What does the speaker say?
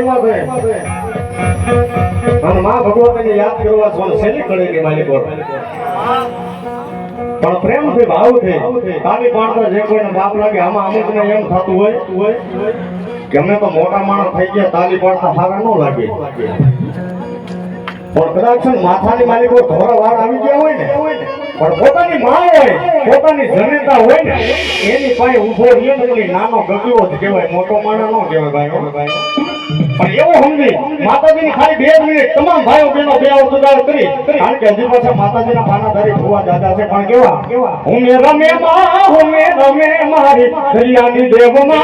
આવ્યા છે અને માં ભગવતીને યાદ કરવા છો છેલ્લી કડી કે માલિક પણ પ્રેમથી ભાવથી કાલી પાડતા જે કોઈને બાપ લાગે આમાં અમુકને એમ થતું હોય કે અમે તો મોટા માણસ થઈ ગયા તાલી પાડતા સારા ન લાગે પણ કદાચ માથાની માલિકો ધોરા વાળ આવી ગયા હોય ને પણ પોતાની માં હોય પોતાની જનેતા હોય ને એની પાસે ઉભો રહીએ ને નાનો ગગલો જ કહેવાય મોટો માણસ ન કહેવાય ભાઈ પણ એવું સમજી માતાજીની ખાલી 2 મિનિટ તમામ ભાઈઓ બહેનો બે અવતાર કરી કારણ કે હજી પાછા માતાજીના પાનાધારી ભુવા દાદા છે પણ કેવા હું રમે મારી દરિયાની દેવમાં